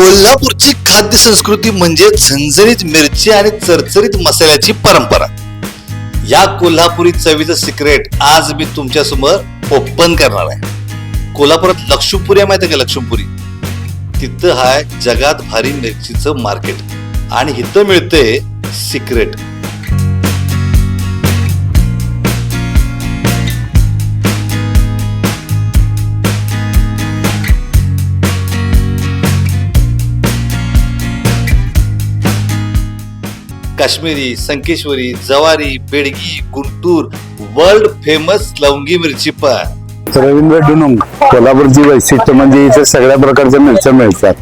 कोल्हापूरची खाद्य संस्कृती म्हणजे झणझणीत मिरची आणि चरचरीत मसाल्याची परंपरा. या कोल्हापुरी चवीचं सिक्रेट आज मी तुमच्या समोर ओपन करणार आहे. कोल्हापुरात लक्ष्मीपुरी आहे, माहिती आहे का? लक्ष्मीपुरी तिथं हाय जगात भारी मिरचीचं मार्केट आणि इथं मिळते secret. Kashmiri, Sankeshwari, Jawari, Byadgi, Guntur, world famous लवंगी मिरची पण. रवींद्र डुनुंग. कोल्हापूरची वैशिष्ट्य म्हणजे इथे सगळ्या प्रकारच्या मिरच्या मिळतात,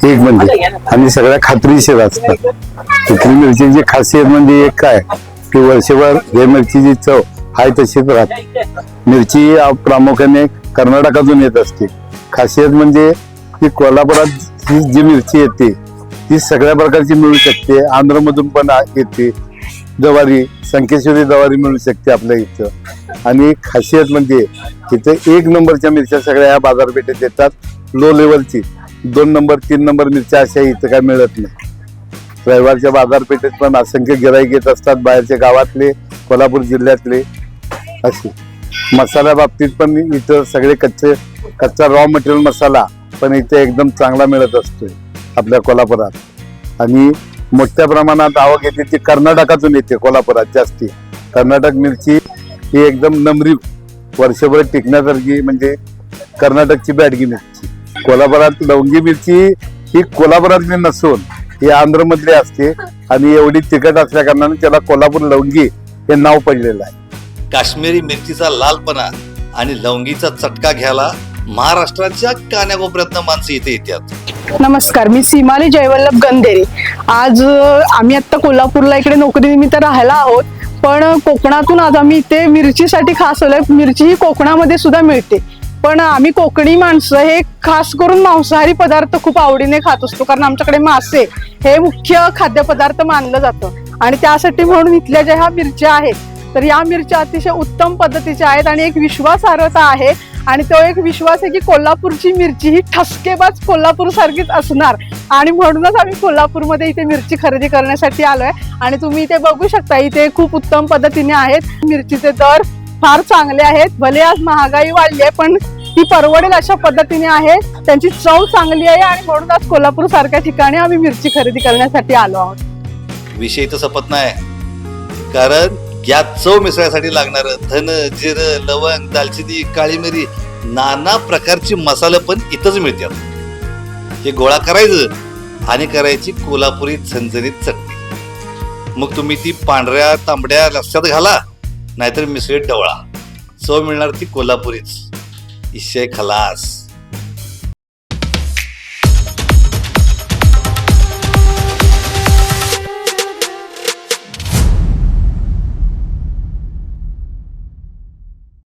एक म्हणजे, आणि सगळ्या खात्रीशीर असतात. इथली मिरचीची खासियत म्हणजे एक काय की वर्षभर हे मिरचीची चव हाय तशीच राहते. मिरची प्रामुख्याने कर्नाटकातून येत असते. खासियत म्हणजे की कोल्हापुरात जी मिरची येते ती सगळ्या प्रकारची मिळू शकते. आंध्रमधून पण येते जवारी, संकेश्वरी जवारी मिळू शकते आपल्या इथं. आणि खासियत म्हणजे इथे एक नंबरच्या मिरच्या सगळ्या ह्या बाजारपेठेत येतात. लो लेवलची 2 नंबर 3 नंबर मिरच्या अशा इथं काय मिळत नाही. रविवारच्या बाजारपेठेत पण असंख्य गिराईक येत असतात, बाहेरच्या गावातले, कोल्हापूर जिल्ह्यातले. असे मसाल्या बाबतीत पण इथं सगळे कच्चा रॉ मटेरियल मसाला पण इथे एकदम चांगला मिळत असतोय आपल्या कोल्हापुरात. आणि मोठ्या प्रमाणात आवक येते ती कर्नाटकातून येते. कोल्हापुरात जास्ती कर्नाटक मिरची ही एकदम नम्री वर्षभर टिकण्यासारखी म्हणजे कर्नाटकची बॅडगी मिरची. कोल्हापुरात लवंगी मिरची ही कोल्हापुरातली नसून ही आंध्रमधली असते आणि एवढी तिखट असल्या कारणाने त्याला कोल्हापूर लवंगी हे नाव पडलेलं आहे. काश्मीरी मिरचीचा लालपणा आणि लवंगीचा चटका घ्यायला महाराष्ट्राच्या कान्याकोपऱ्यातनं माणसं इथे येतात. नमस्कार, मी सीमाली जयवल्लभ गंधेरे. आज आम्ही आता कोल्हापूरला इकडे नोकरीनिमित्त राहायला आहोत, पण कोकणातून आज आम्ही इथे मिरचीसाठी खास आलोय. मिरची ही कोकणामध्ये सुद्धा मिळते, पण आम्ही कोकणी माणसं हे खास करून मांसाहारी पदार्थ खूप आवडीने खात असतो, कारण आमच्याकडे मासे हे मुख्य खाद्यपदार्थ मानलं जातं. आणि त्यासाठी म्हणून इथल्या ज्या ह्या मिरच्या आहेत तर या मिरच्या अतिशय उत्तम पद्धतीच्या आहेत आणि एक विश्वासार्हता आहे. आणि तो एक विश्वास आहे की कोल्हापूरची मिरची ही ठसकेबाज कोल्हापूर सारखीच असणार. आणि म्हणूनच आम्ही कोल्हापूरमध्ये इथे मिरची खरेदी करण्यासाठी आलोय. आणि तुम्ही इथे बघू शकता, इथे खूप उत्तम पद्धतीने आहेत. मिरचीचे दर फार चांगले आहेत. भले आज महागाई वाढली आहे पण ती परवडेल अशा पद्धतीने आहे. त्यांची चव चांगली आहे आणि म्हणून आज कोल्हापूर सारख्या ठिकाणी आम्ही मिरची खरेदी करण्यासाठी आलो आहोत. विषय तर संपत नाही, कारण या चव मिसळण्यासाठी लागणार धन, जिरं, लवंग, दालचिनी, काळी मिरी, नाना प्रकारची मसाले पण इथंच मिळतात. हे गोळा करायचं आणि करायची कोल्हापुरी झणझणीत चटणी. मग तुम्ही ती पांढऱ्या तांबड्या रस्स्यात घाला, नाहीतर मिसळीत ढवळा, चव मिळणार ती कोल्हापुरीच. विषय खलास.